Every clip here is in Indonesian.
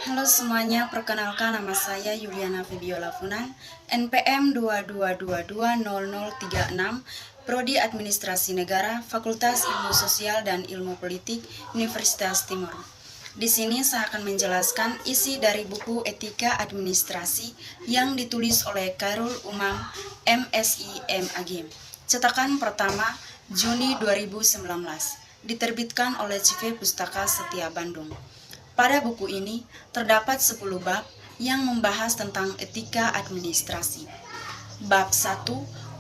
Halo semuanya, perkenalkan nama saya Yuliana Febiola Funan, NPM 22220036, Prodi Administrasi Negara, Fakultas Ilmu Sosial dan Ilmu Politik, Universitas Timur. Di sini saya akan menjelaskan isi dari buku Etika Administrasi yang ditulis oleh Khairul Umam, MSI, MAG. Cetakan pertama Juni 2019, diterbitkan oleh CV Pustaka Setia Bandung. Pada buku ini terdapat 10 bab yang membahas tentang etika administrasi. Bab 1,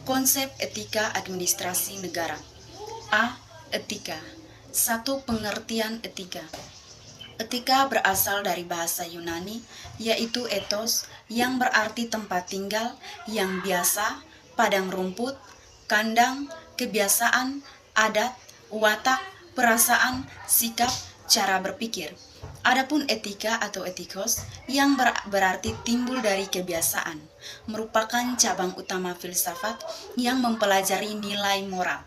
konsep etika administrasi negara. A. Etika. 1. Pengertian etika. Etika berasal dari bahasa Yunani, yaitu ethos, yang berarti tempat tinggal yang biasa, padang rumput, kandang, kebiasaan, adat, watak, perasaan, sikap, cara berpikir. Adapun etika atau etikos yang berarti timbul dari kebiasaan, merupakan cabang utama filsafat yang mempelajari nilai moral.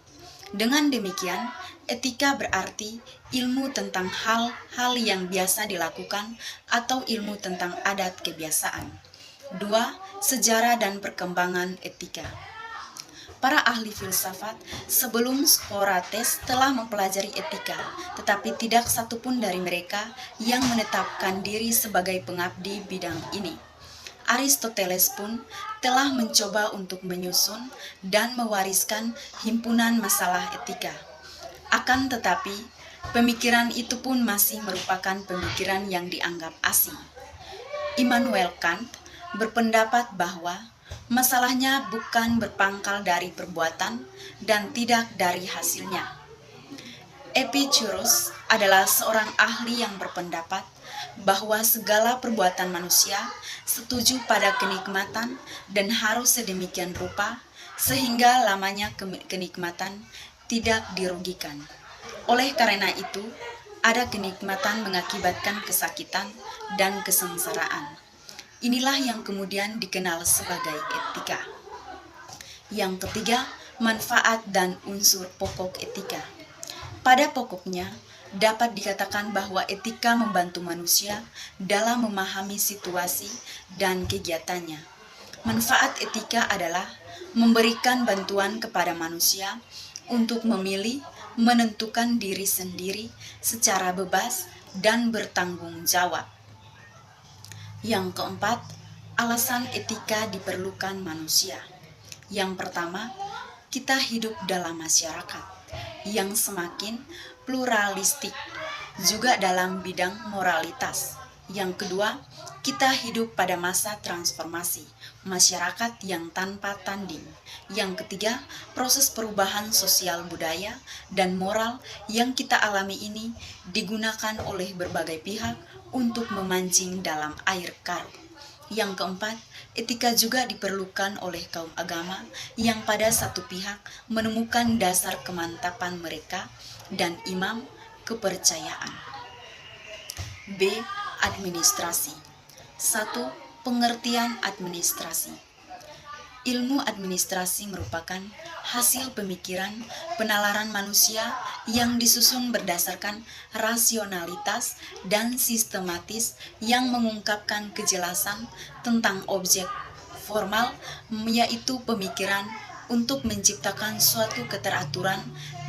Dengan demikian, etika berarti ilmu tentang hal-hal yang biasa dilakukan atau ilmu tentang adat kebiasaan. 2. Sejarah dan perkembangan etika. Para ahli filsafat sebelum Socrates telah mempelajari etika, tetapi tidak satupun dari mereka yang menetapkan diri sebagai pengabdi bidang ini. Aristoteles pun telah mencoba untuk menyusun dan mewariskan himpunan masalah etika. Akan tetapi, pemikiran itu pun masih merupakan pemikiran yang dianggap asing. Immanuel Kant berpendapat bahwa masalahnya bukan berpangkal dari perbuatan dan tidak dari hasilnya. Epicurus adalah seorang ahli yang berpendapat bahwa segala perbuatan manusia setuju pada kenikmatan dan harus sedemikian rupa sehingga lamanya kenikmatan tidak dirugikan. Oleh karena itu, ada kenikmatan mengakibatkan kesakitan dan kesengsaraan. Inilah yang kemudian dikenal sebagai etika. Yang ketiga, manfaat dan unsur pokok etika. Pada pokoknya, dapat dikatakan bahwa etika membantu manusia dalam memahami situasi dan kegiatannya. Manfaat etika adalah memberikan bantuan kepada manusia untuk memilih, menentukan diri sendiri secara bebas dan bertanggung jawab. Yang keempat, alasan etika diperlukan manusia. Yang pertama, kita hidup dalam masyarakat yang semakin pluralistik, juga dalam bidang moralitas. Yang kedua, kita hidup pada masa transformasi, masyarakat yang tanpa tanding. Yang ketiga, proses perubahan sosial budaya dan moral yang kita alami ini digunakan oleh berbagai pihak untuk memancing dalam air karut. Yang keempat, etika juga diperlukan oleh kaum agama yang pada satu pihak menemukan dasar kemantapan mereka dan imam kepercayaan. B. Administrasi. 1. Pengertian administrasi. Ilmu administrasi merupakan hasil pemikiran penalaran manusia yang disusun berdasarkan rasionalitas dan sistematis yang mengungkapkan kejelasan tentang objek formal, yaitu pemikiran untuk menciptakan suatu keteraturan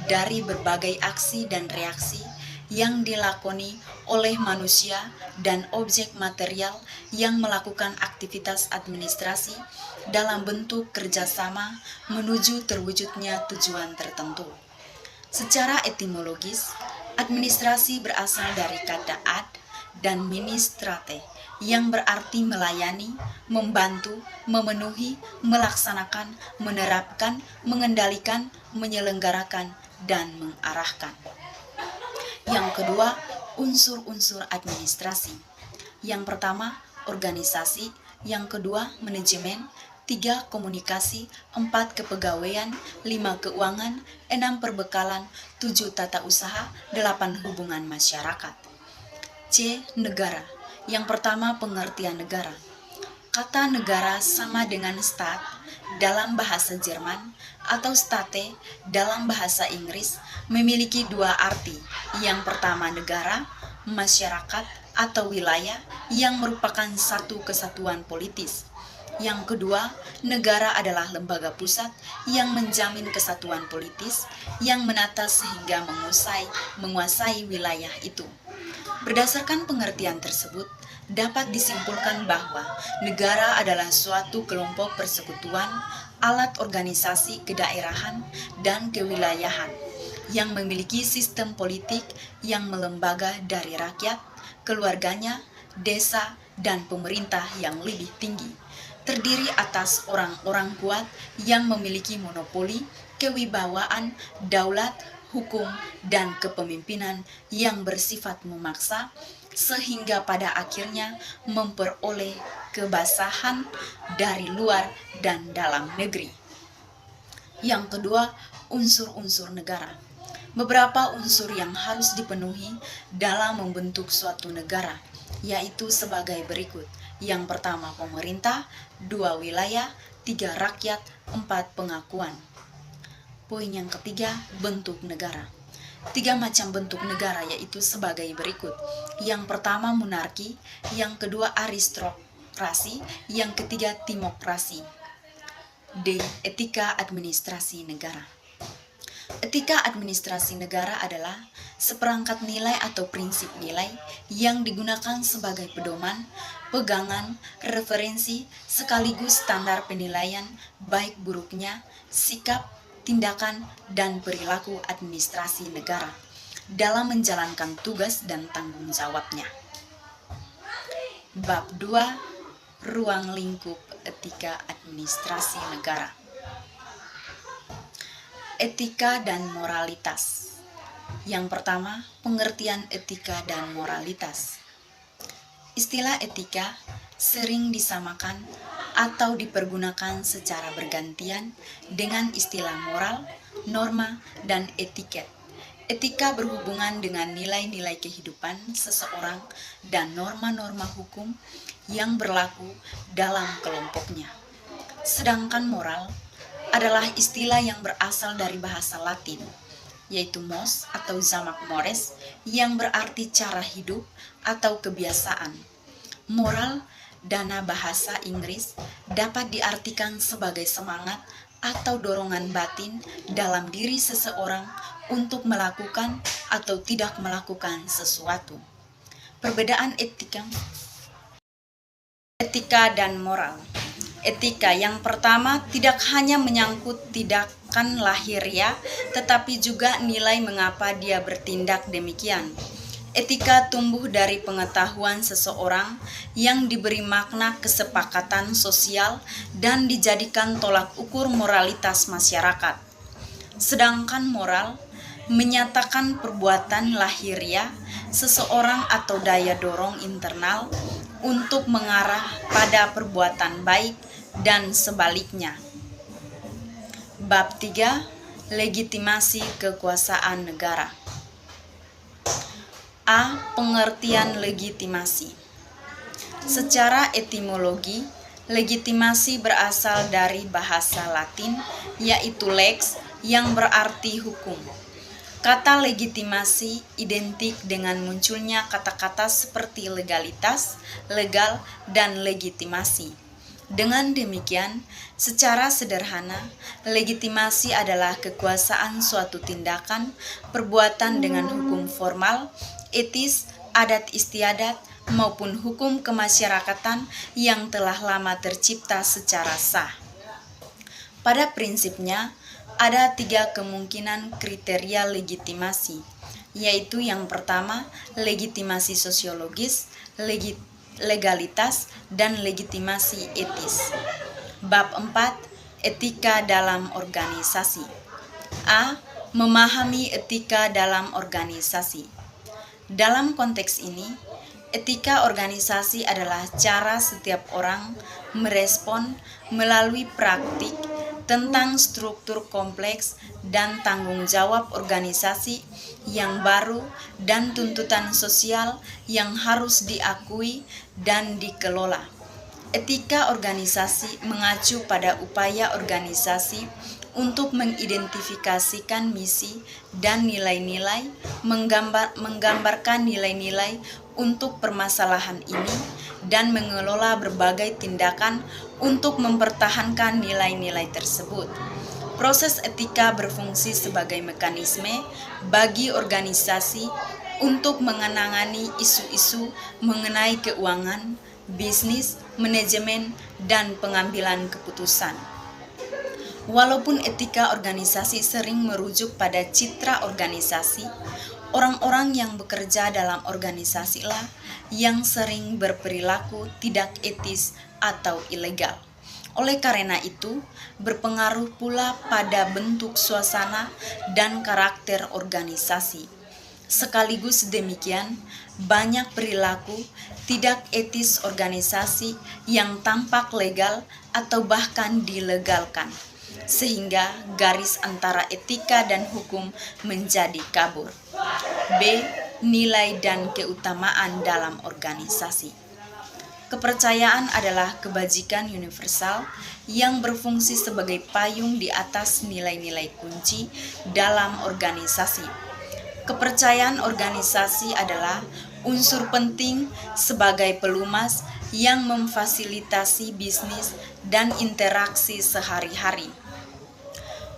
dari berbagai aksi dan reaksi yang dilakoni oleh manusia dan objek material yang melakukan aktivitas administrasi dalam bentuk kerjasama menuju terwujudnya tujuan tertentu. Secara etimologis, administrasi berasal dari kata ad dan ministrate yang berarti melayani, membantu, memenuhi, melaksanakan, menerapkan, mengendalikan, menyelenggarakan, dan mengarahkan. Yang kedua, unsur-unsur administrasi. Yang pertama, organisasi. Yang kedua, manajemen. 3. Komunikasi. 4. Kepegawaian. 5. Keuangan. 6. Perbekalan. 7. Tata usaha. 8. Hubungan masyarakat. C. Negara. Yang pertama, pengertian negara. Kata negara sama dengan Staat dalam bahasa Jerman atau State dalam bahasa Inggris memiliki dua arti. Yang pertama negara, masyarakat atau wilayah yang merupakan satu kesatuan politis. Yang kedua, negara adalah lembaga pusat yang menjamin kesatuan politis yang menata sehingga menguasai wilayah itu. Berdasarkan pengertian tersebut, dapat disimpulkan bahwa negara adalah suatu kelompok persekutuan, alat organisasi kedaerahan dan kewilayahan yang memiliki sistem politik yang melembaga dari rakyat, keluarganya, desa, dan pemerintah yang lebih tinggi, terdiri atas orang-orang kuat yang memiliki monopoli, kewibawaan, daulat, hukum, dan kepemimpinan yang bersifat memaksa, sehingga pada akhirnya memperoleh kebasahan dari luar dan dalam negeri. Yang kedua, unsur-unsur negara. Beberapa unsur yang harus dipenuhi dalam membentuk suatu negara, yaitu sebagai berikut. Yang pertama, pemerintah, 2, wilayah, 3, rakyat, 4, pengakuan. Poin yang ketiga, bentuk negara. 3 macam bentuk negara yaitu sebagai berikut. Yang pertama, monarki, yang kedua, aristokrasi, yang ketiga, timokrasi. D. Etika administrasi negara. Etika administrasi negara adalah seperangkat nilai atau prinsip nilai yang digunakan sebagai pedoman, pegangan, referensi, sekaligus standar penilaian baik buruknya, sikap, tindakan, dan perilaku administrasi negara dalam menjalankan tugas dan tanggung jawabnya. Bab 2, Ruang lingkup etika administrasi negara. Etika dan moralitas. Yang pertama, pengertian etika dan moralitas. Istilah etika sering disamakan atau dipergunakan secara bergantian dengan istilah moral, norma, dan etiket. Etika berhubungan dengan nilai-nilai kehidupan seseorang dan norma-norma hukum yang berlaku dalam kelompoknya. Sedangkan moral adalah istilah yang berasal dari bahasa Latin, yaitu mos atau zamak mores, yang berarti cara hidup atau kebiasaan. Moral dana bahasa Inggris dapat diartikan sebagai semangat atau dorongan batin dalam diri seseorang untuk melakukan atau tidak melakukan sesuatu. Perbedaan etika dan moral. Etika yang pertama tidak hanya menyangkut tindakan lahiriah, tetapi juga nilai mengapa dia bertindak demikian. Etika tumbuh dari pengetahuan seseorang yang diberi makna kesepakatan sosial dan dijadikan tolak ukur moralitas masyarakat. Sedangkan moral menyatakan perbuatan lahiriah seseorang atau daya dorong internal untuk mengarah pada perbuatan baik dan sebaliknya. Bab 3, legitimasi kekuasaan negara. A. Pengertian legitimasi. Secara etimologi, legitimasi berasal dari bahasa Latin, yaitu lex, yang berarti hukum. Kata legitimasi identik dengan munculnya kata-kata seperti legalitas, legal, dan legitimasi. Dengan demikian, secara sederhana, legitimasi adalah kekuasaan suatu tindakan, perbuatan dengan hukum formal, etis, adat istiadat, maupun hukum kemasyarakatan yang telah lama tercipta secara sah. Pada prinsipnya, ada 3 kemungkinan kriteria legitimasi, yaitu yang pertama, legitimasi sosiologis, legalitas, dan legitimasi etis. Bab 4, etika dalam organisasi. A. Memahami etika dalam organisasi. Dalam konteks ini, etika organisasi adalah cara setiap orang merespon melalui praktik tentang struktur kompleks dan tanggung jawab organisasi yang baru dan tuntutan sosial yang harus diakui dan dikelola. Etika organisasi mengacu pada upaya organisasi untuk mengidentifikasikan misi dan nilai-nilai, menggambarkan nilai-nilai untuk permasalahan ini, dan mengelola berbagai tindakan untuk mempertahankan nilai-nilai tersebut. Proses etika berfungsi sebagai mekanisme bagi organisasi untuk menangani isu-isu mengenai keuangan, bisnis, manajemen, dan pengambilan keputusan. Walaupun etika organisasi sering merujuk pada citra organisasi, orang-orang yang bekerja dalam organisasi lah yang sering berperilaku tidak etis atau ilegal. Oleh karena itu, berpengaruh pula pada bentuk suasana dan karakter organisasi. Sekaligus demikian, banyak perilaku tidak etis organisasi yang tampak legal atau bahkan dilegalkan, sehingga garis antara etika dan hukum menjadi kabur. B. Nilai dan keutamaan dalam organisasi. Kepercayaan adalah kebajikan universal yang berfungsi sebagai payung di atas nilai-nilai kunci dalam organisasi. Kepercayaan organisasi adalah unsur penting sebagai pelumas yang memfasilitasi bisnis dan interaksi sehari-hari.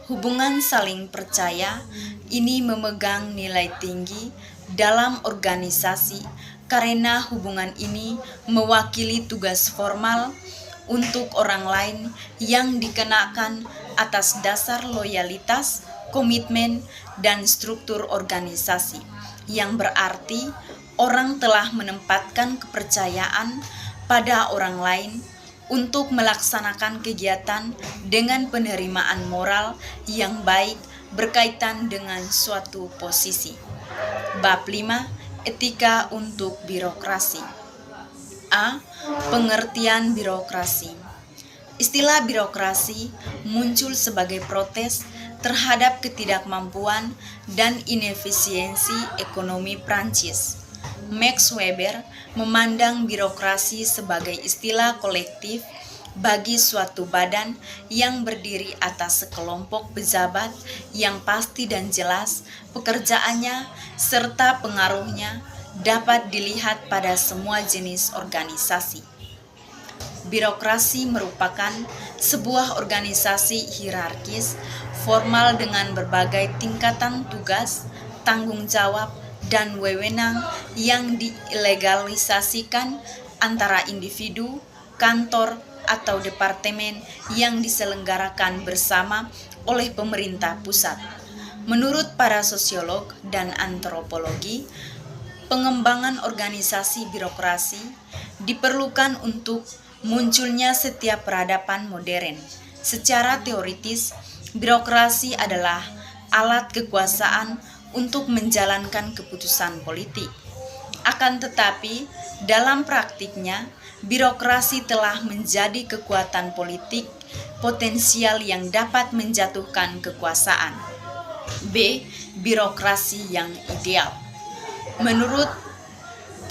Hubungan saling percaya ini memegang nilai tinggi dalam organisasi karena hubungan ini mewakili tugas formal untuk orang lain yang dikenakan atas dasar loyalitas, komitmen, dan struktur organisasi, yang berarti orang telah menempatkan kepercayaan pada orang lain untuk melaksanakan kegiatan dengan penerimaan moral yang baik berkaitan dengan suatu posisi. Bab 5. Etika untuk birokrasi. A. Pengertian birokrasi. Istilah birokrasi muncul sebagai protes terhadap ketidakmampuan dan inefisiensi ekonomi Prancis. Max Weber memandang birokrasi sebagai istilah kolektif bagi suatu badan yang berdiri atas sekelompok pejabat yang pasti dan jelas pekerjaannya serta pengaruhnya dapat dilihat pada semua jenis organisasi. Birokrasi merupakan sebuah organisasi hierarkis formal dengan berbagai tingkatan tugas, tanggung jawab, dan wewenang yang dilegalisasikan antara individu, kantor, atau departemen yang diselenggarakan bersama oleh pemerintah pusat. Menurut para sosiolog dan antropologi, pengembangan organisasi birokrasi diperlukan untuk munculnya setiap peradaban modern. Secara teoritis, birokrasi adalah alat kekuasaan untuk menjalankan keputusan politik. Akan tetapi, dalam praktiknya, birokrasi telah menjadi kekuatan politik potensial yang dapat menjatuhkan kekuasaan. B. Birokrasi yang ideal. Menurut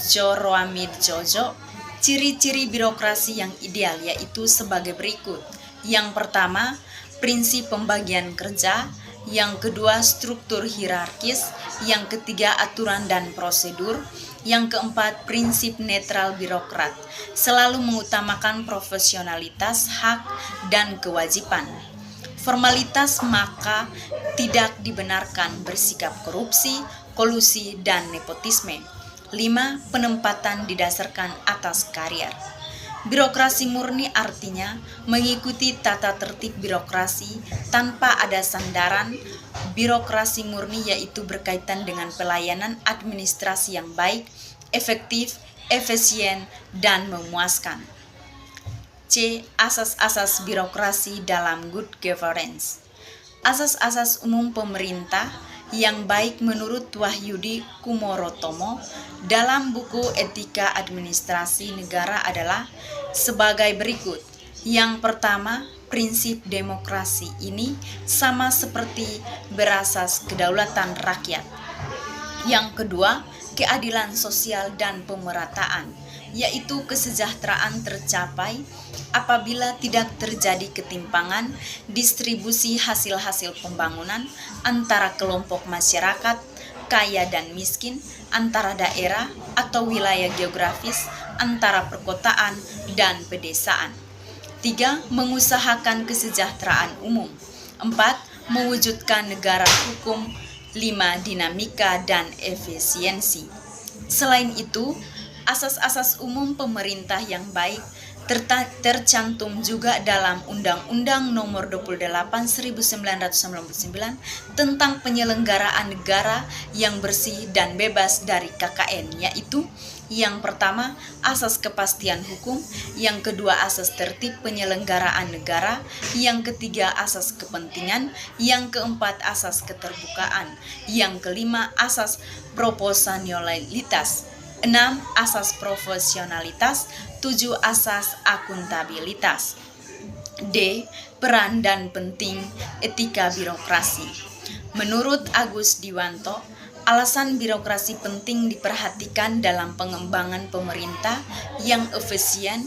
Joroamid Jojo, ciri-ciri birokrasi yang ideal yaitu sebagai berikut. Yang pertama, prinsip pembagian kerja. Yang kedua, struktur hierarkis. Yang ketiga, aturan dan prosedur. Yang keempat, prinsip netral birokrat, selalu mengutamakan profesionalitas, hak, dan kewajiban. Formalitas maka tidak dibenarkan bersikap korupsi, kolusi, dan nepotisme. 5. Penempatan didasarkan atas karier. Birokrasi murni artinya mengikuti tata tertib birokrasi tanpa ada sandaran. Birokrasi murni yaitu berkaitan dengan pelayanan administrasi yang baik, efektif, efisien, dan memuaskan. C. Asas-asas birokrasi dalam good governance. Asas-asas umum pemerintah yang baik menurut Wahyudi Kumorotomo dalam buku Etika Administrasi Negara adalah sebagai berikut. Yang pertama, prinsip demokrasi ini sama seperti berasas kedaulatan rakyat. Yang kedua, keadilan sosial dan pemerataan. yaitu kesejahteraan tercapai apabila tidak terjadi ketimpangan distribusi hasil-hasil pembangunan antara kelompok masyarakat kaya dan miskin, antara daerah atau wilayah geografis, antara perkotaan dan pedesaan. 3. Mengusahakan kesejahteraan umum. 4. Mewujudkan negara hukum. 5. Dinamika dan efisiensi. Selain itu, asas-asas umum pemerintah yang baik tercantum juga dalam Undang-Undang Nomor 28 1999 tentang penyelenggaraan negara yang bersih dan bebas dari KKN, yaitu yang pertama, asas kepastian hukum, yang kedua, asas tertib penyelenggaraan negara, yang ketiga, asas kepentingan, yang keempat, asas keterbukaan, yang kelima, asas proporsionalitas, 6. Asas profesionalitas, 7. Asas akuntabilitas. D. Peran dan penting etika birokrasi. Menurut Agus Dwianto, alasan birokrasi penting diperhatikan dalam pengembangan pemerintah yang efisien,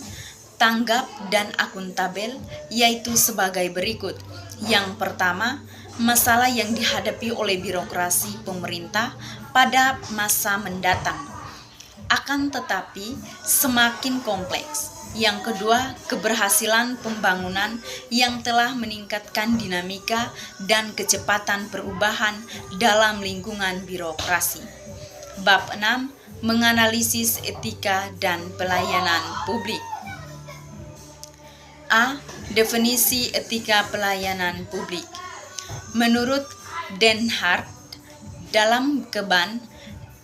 tanggap, dan akuntabel, yaitu sebagai berikut. Yang pertama, masalah yang dihadapi oleh birokrasi pemerintah pada masa mendatang akan tetapi semakin kompleks. Yang kedua, keberhasilan pembangunan yang telah meningkatkan dinamika dan kecepatan perubahan dalam lingkungan birokrasi. Bab 6. Menganalisis etika dan pelayanan publik. A. Definisi etika pelayanan publik. Menurut Den Hart, dalam Keban,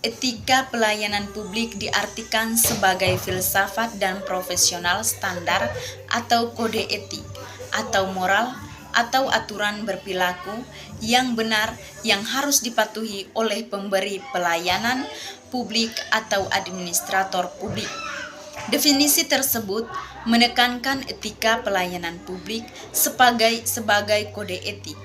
etika pelayanan publik diartikan sebagai filsafat dan profesional standar atau kode etik atau moral atau aturan berperilaku yang benar yang harus dipatuhi oleh pemberi pelayanan publik atau administrator publik. Definisi tersebut menekankan etika pelayanan publik sebagai kode etik.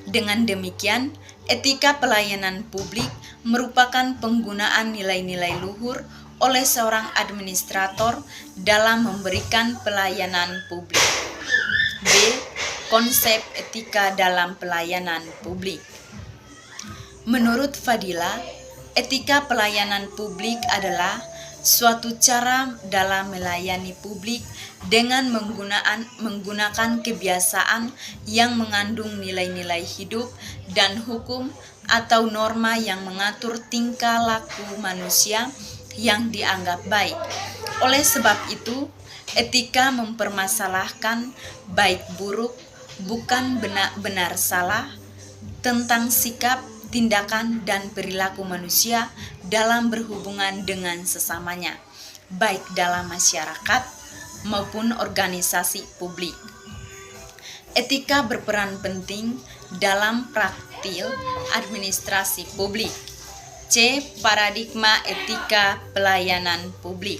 Dengan demikian, etika pelayanan publik merupakan penggunaan nilai-nilai luhur oleh seorang administrator dalam memberikan pelayanan publik. B. Konsep etika dalam pelayanan publik. Menurut Fadila, etika pelayanan publik adalah suatu cara dalam melayani publik dengan menggunakan kebiasaan yang mengandung nilai-nilai hidup dan hukum atau norma yang mengatur tingkah laku manusia yang dianggap baik. Oleh sebab itu, etika mempermasalahkan baik buruk, bukan benar salah, tentang sikap, tindakan, dan perilaku manusia dalam berhubungan dengan sesamanya, baik dalam masyarakat maupun organisasi publik. Etika berperan penting dalam praktil administrasi publik. C. Paradigma etika pelayanan publik.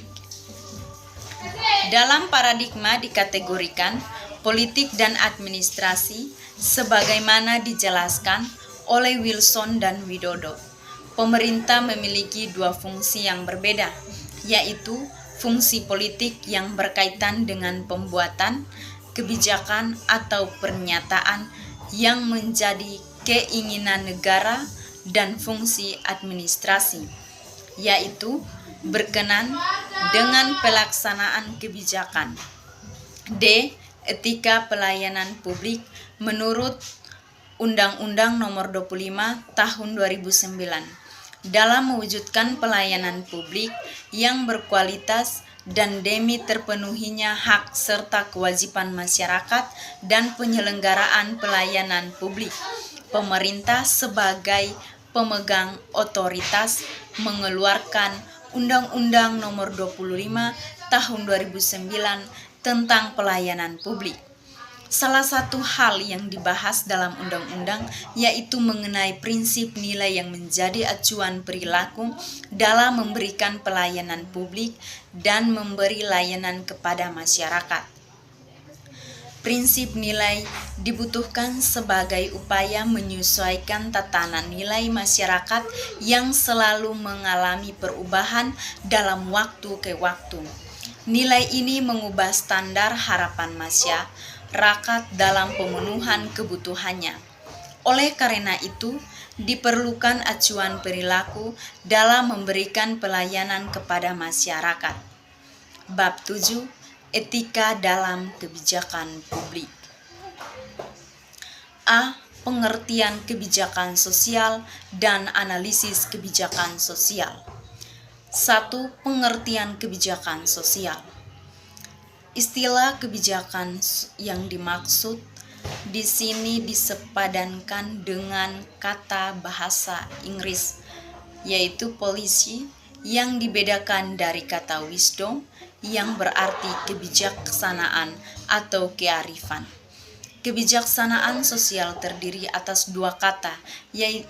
Dalam paradigma dikategorikan politik dan administrasi sebagaimana dijelaskan oleh Wilson dan Widodo. Pemerintah memiliki dua fungsi yang berbeda, yaitu fungsi politik yang berkaitan dengan pembuatan kebijakan atau pernyataan yang menjadi keinginan negara, dan fungsi administrasi, yaitu berkenan dengan pelaksanaan kebijakan. D. Etika pelayanan publik menurut Undang-Undang Nomor 25 Tahun 2009 dalam mewujudkan pelayanan publik yang berkualitas dan demi terpenuhinya hak serta kewajiban masyarakat dan penyelenggaraan pelayanan publik. Pemerintah sebagai pemegang otoritas mengeluarkan Undang-Undang Nomor 25 Tahun 2009 tentang pelayanan publik. Salah satu hal yang dibahas dalam undang-undang yaitu mengenai prinsip nilai yang menjadi acuan perilaku dalam memberikan pelayanan publik dan memberi layanan kepada masyarakat. Prinsip nilai dibutuhkan sebagai upaya menyesuaikan tatanan nilai masyarakat yang selalu mengalami perubahan dalam waktu ke waktu. Nilai ini mengubah standar harapan masyarakat dalam pemenuhan kebutuhannya. Oleh karena itu, diperlukan acuan perilaku dalam memberikan pelayanan kepada masyarakat. Bab 7. Etika dalam kebijakan publik. A. Pengertian kebijakan sosial dan analisis kebijakan sosial. 1. Pengertian kebijakan sosial. Istilah kebijakan yang dimaksud di sini disepadankan dengan kata bahasa Inggris, yaitu policy, yang dibedakan dari kata wisdom yang berarti kebijaksanaan atau kearifan. Kebijaksanaan sosial terdiri atas dua kata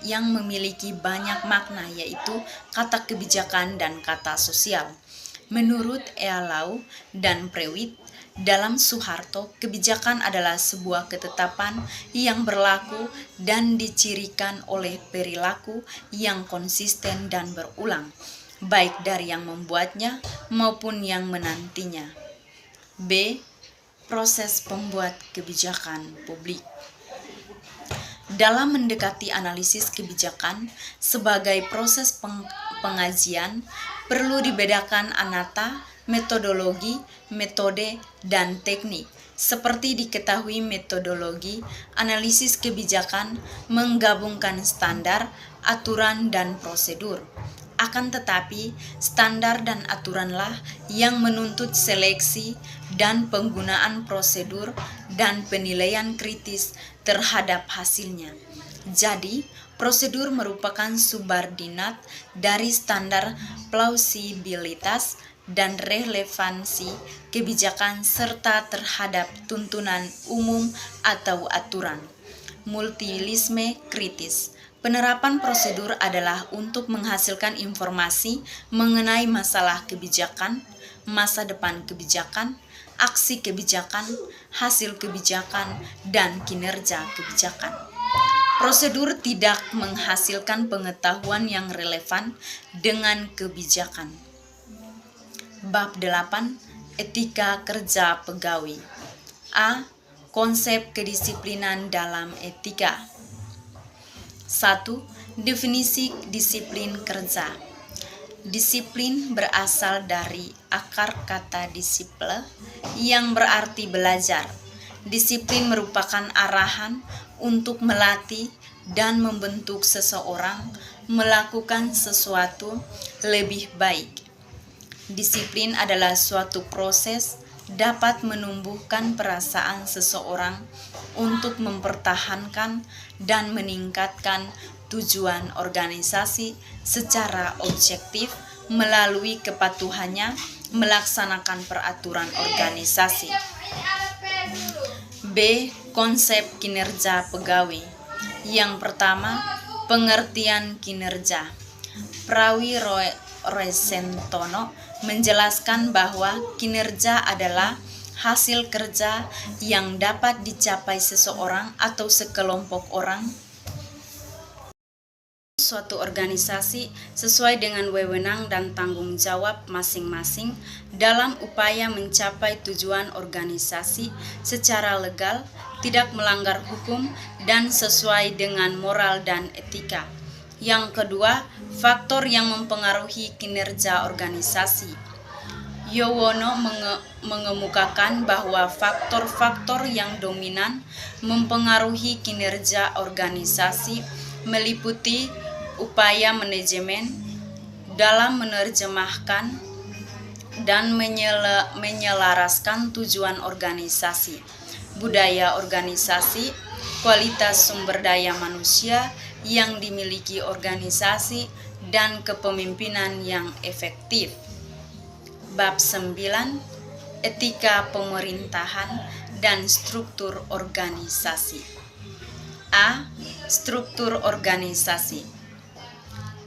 yang memiliki banyak makna, yaitu kata kebijakan dan kata sosial. Menurut Ealau dan Prewitt, dalam Soeharto, kebijakan adalah sebuah ketetapan yang berlaku dan dicirikan oleh perilaku yang konsisten dan berulang, baik dari yang membuatnya maupun yang menantinya. B. Proses pembuat kebijakan publik. Dalam mendekati analisis kebijakan sebagai proses pengajian, perlu dibedakan anata, metodologi, metode, dan teknik. Seperti diketahui, metodologi analisis kebijakan menggabungkan standar, aturan, dan prosedur. Akan tetapi, standar dan aturanlah yang menuntut seleksi dan penggunaan prosedur dan penilaian kritis terhadap hasilnya. Jadi, prosedur merupakan subordinat dari standar plausibilitas dan relevansi kebijakan serta terhadap tuntunan umum atau aturan. Multilisme kritis. Penerapan prosedur adalah untuk menghasilkan informasi mengenai masalah kebijakan, masa depan kebijakan, aksi kebijakan, hasil kebijakan, dan kinerja kebijakan. Prosedur tidak menghasilkan pengetahuan yang relevan dengan kebijakan. Bab 8. Etika kerja pegawai. A. Konsep kedisiplinan dalam etika. 1. Definisi disiplin kerja. Disiplin berasal dari akar kata disiple yang berarti belajar. Disiplin merupakan arahan untuk melatih dan membentuk seseorang melakukan sesuatu lebih baik. Disiplin adalah suatu proses dapat menumbuhkan perasaan seseorang untuk mempertahankan dan meningkatkan tujuan organisasi secara objektif melalui kepatuhannya melaksanakan peraturan organisasi. B. Konsep kinerja pegawai. Yang pertama, pengertian kinerja. Prawi Resentono menjelaskan bahwa kinerja adalah hasil kerja yang dapat dicapai seseorang atau sekelompok orang suatu organisasi sesuai dengan wewenang dan tanggung jawab masing-masing dalam upaya mencapai tujuan organisasi secara legal, tidak melanggar hukum, dan sesuai dengan moral dan etika. Yang kedua, faktor yang mempengaruhi kinerja organisasi. Yowono mengemukakan bahwa faktor-faktor yang dominan mempengaruhi kinerja organisasi meliputi upaya manajemen dalam menerjemahkan dan menyelaraskan tujuan organisasi, budaya organisasi, kualitas sumber daya manusia yang dimiliki organisasi, dan kepemimpinan yang efektif. Bab 9. Etika pemerintahan dan struktur organisasi. A. Struktur organisasi.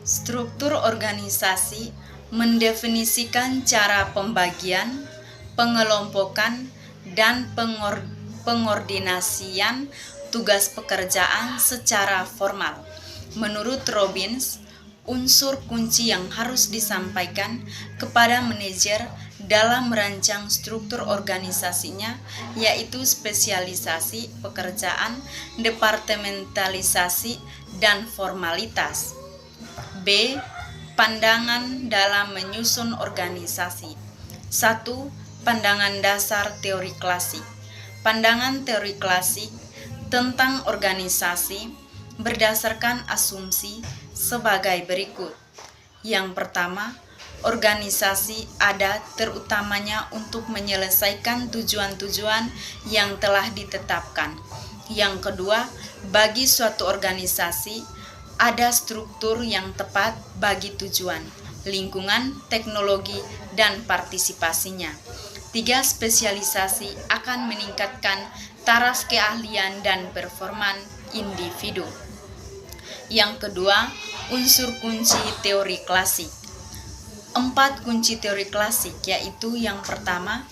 Struktur organisasi mendefinisikan cara pembagian, pengelompokan, dan pengordinasian tugas pekerjaan secara formal. Menurut Robbins, unsur kunci yang harus disampaikan kepada manajer dalam merancang struktur organisasinya, yaitu spesialisasi, pekerjaan, departementalisasi, dan formalitas. B. Pandangan dalam menyusun organisasi. 1. Pandangan dasar teori klasik. Pandangan teori klasik tentang organisasi berdasarkan asumsi sebagai berikut. Yang pertama, organisasi ada terutamanya untuk menyelesaikan tujuan-tujuan yang telah ditetapkan. Yang kedua, bagi suatu organisasi ada struktur yang tepat bagi tujuan, lingkungan, teknologi, dan partisipasinya. 3. Spesialisasi akan meningkatkan taraf keahlian dan performa individu. Yang kedua, unsur kunci teori klasik. 4 kunci teori klasik, yaitu yang pertama,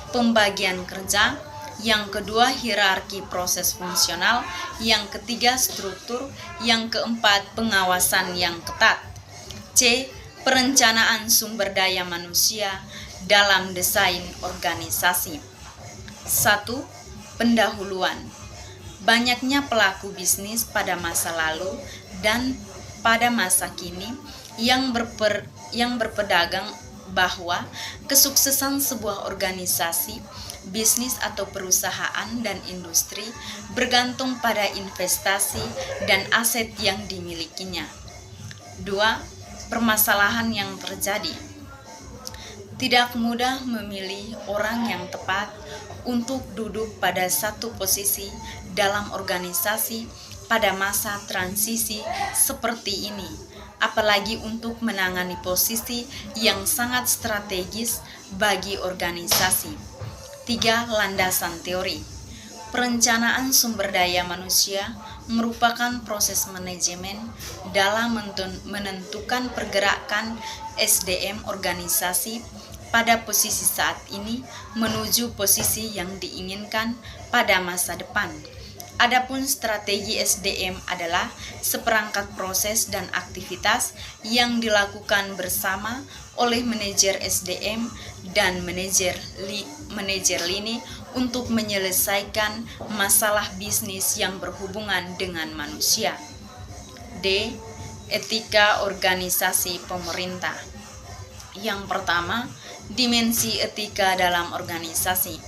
pembagian kerja, yang kedua, hierarki proses fungsional, yang ketiga, struktur, yang keempat, pengawasan yang ketat. C. Perencanaan sumber daya manusia dalam desain organisasi. 1. Pendahuluan. Banyaknya pelaku bisnis pada masa lalu dan pada masa kini yang berpedagang bahwa kesuksesan sebuah organisasi, bisnis atau perusahaan dan industri bergantung pada investasi dan aset yang dimilikinya. 2. Permasalahan yang terjadi. Tidak mudah memilih orang yang tepat untuk duduk pada satu posisi dalam organisasi pada masa transisi seperti ini, apalagi untuk menangani posisi yang sangat strategis bagi organisasi. 3. Landasan teori. Perencanaan sumber daya manusia merupakan proses manajemen dalam menentukan pergerakan SDM organisasi pada posisi saat ini menuju posisi yang diinginkan pada masa depan. Adapun strategi SDM adalah seperangkat proses dan aktivitas yang dilakukan bersama oleh manajer SDM dan manajer lini untuk menyelesaikan masalah bisnis yang berhubungan dengan manusia. D. Etika organisasi pemerintah. Yang pertama, dimensi etika dalam organisasi.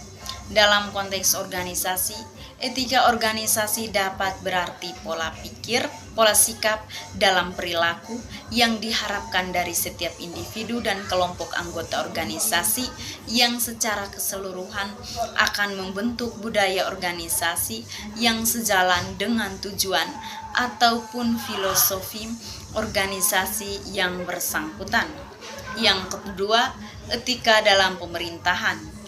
Dalam konteks organisasi, etika organisasi dapat berarti pola pikir, pola sikap dalam perilaku yang diharapkan dari setiap individu dan kelompok anggota organisasi yang secara keseluruhan akan membentuk budaya organisasi yang sejalan dengan tujuan ataupun filosofi organisasi yang bersangkutan. Yang kedua, etika dalam pemerintahan.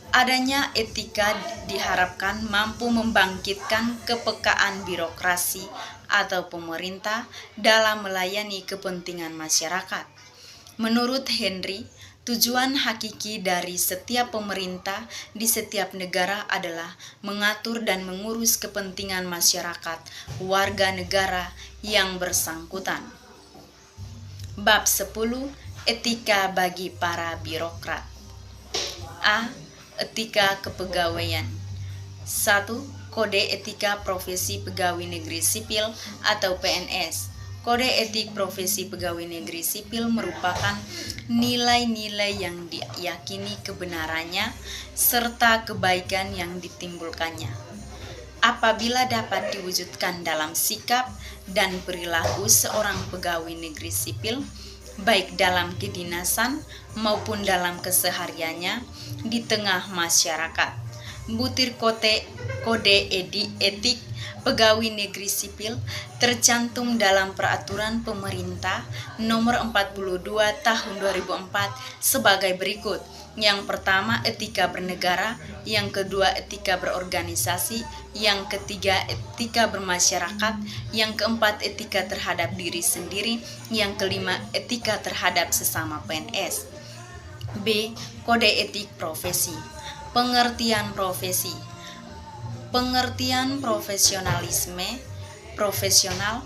Adanya etika diharapkan mampu membangkitkan kepekaan birokrasi atau pemerintah dalam melayani kepentingan masyarakat. Menurut Henry, tujuan hakiki dari setiap pemerintah di setiap negara adalah mengatur dan mengurus kepentingan masyarakat, warga negara yang bersangkutan. Bab 10. Etika bagi para birokrat. A. Etika kepegawaian. 1. Kode etika profesi pegawai negeri sipil atau PNS. Kode etik profesi pegawai negeri sipil merupakan nilai-nilai yang diyakini kebenarannya serta kebaikan yang ditimbulkannya. Apabila dapat diwujudkan dalam sikap dan perilaku seorang pegawai negeri sipil, baik dalam kedinasan maupun dalam kesehariannya di tengah masyarakat. Butir kode etik pegawai negeri sipil tercantum dalam peraturan pemerintah nomor 42 tahun 2004 sebagai berikut. Yang pertama, etika bernegara, yang kedua, etika berorganisasi, yang ketiga, etika bermasyarakat, yang keempat, etika terhadap diri sendiri, yang kelima, etika terhadap sesama PNS. B. Kode etik profesi. Pengertian profesi. Pengertian profesionalisme, profesional,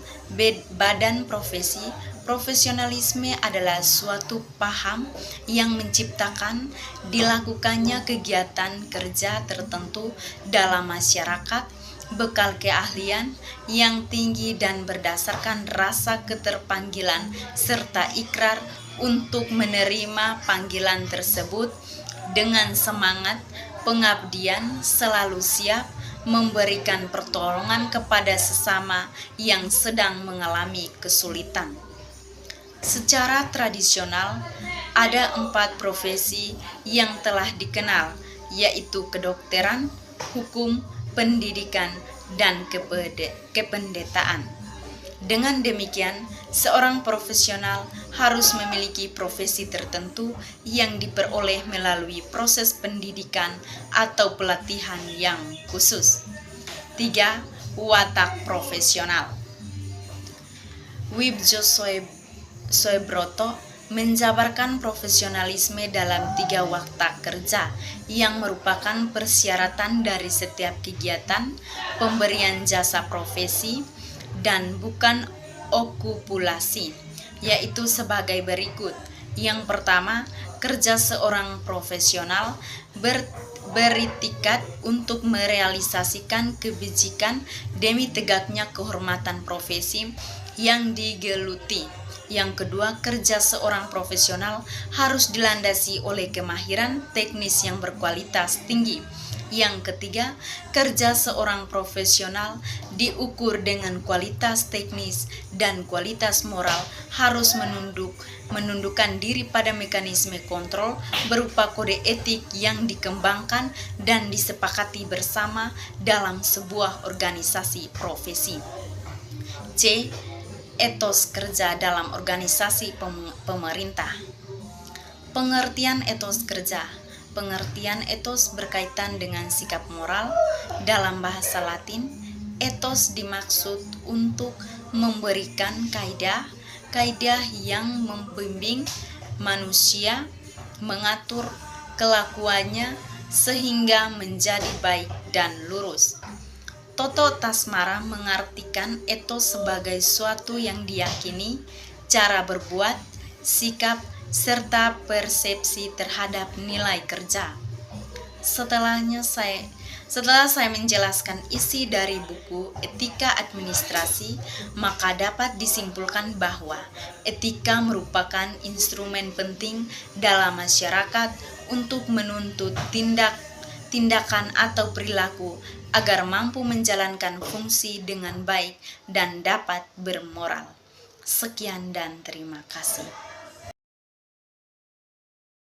badan profesi Profesionalisme adalah suatu paham yang menciptakan dilakukannya kegiatan kerja tertentu dalam masyarakat, bekal keahlian yang tinggi dan berdasarkan rasa keterpanggilan serta ikrar untuk menerima panggilan tersebut dengan semangat pengabdian, selalu siap memberikan pertolongan kepada sesama yang sedang mengalami kesulitan. Secara tradisional, ada 4 profesi yang telah dikenal, yaitu kedokteran, hukum, pendidikan, dan kependetaan. Dengan demikian, seorang profesional harus memiliki profesi tertentu yang diperoleh melalui proses pendidikan atau pelatihan yang khusus. 3. Watak profesional. Wibjo Soebroto menjabarkan profesionalisme dalam 3 watak kerja yang merupakan persyaratan dari setiap kegiatan pemberian jasa profesi dan bukan okupasi, yaitu sebagai berikut. Yang pertama, kerja seorang profesional beritikat untuk merealisasikan kebajikan demi tegaknya kehormatan profesi yang digeluti. Yang kedua, kerja seorang profesional harus dilandasi oleh kemahiran teknis yang berkualitas tinggi. Yang ketiga, kerja seorang profesional diukur dengan kualitas teknis dan kualitas moral, harus menundukkan diri pada mekanisme kontrol berupa kode etik yang dikembangkan dan disepakati bersama dalam sebuah organisasi profesi. C. Etos kerja dalam organisasi pemerintah. Pengertian etos kerja. Pengertian etos berkaitan dengan sikap moral. Dalam bahasa Latin, etos dimaksud untuk memberikan kaidah yang membimbing manusia, mengatur kelakuannya sehingga menjadi baik dan lurus. Toto Tasmara mengartikan etos sebagai suatu yang diyakini, cara berbuat, sikap, serta persepsi terhadap nilai kerja. Setelah saya menjelaskan isi dari buku Etika Administrasi, maka dapat disimpulkan bahwa etika merupakan instrumen penting dalam masyarakat untuk menuntut tindakan atau perilaku agar mampu menjalankan fungsi dengan baik dan dapat bermoral. Sekian dan terima kasih.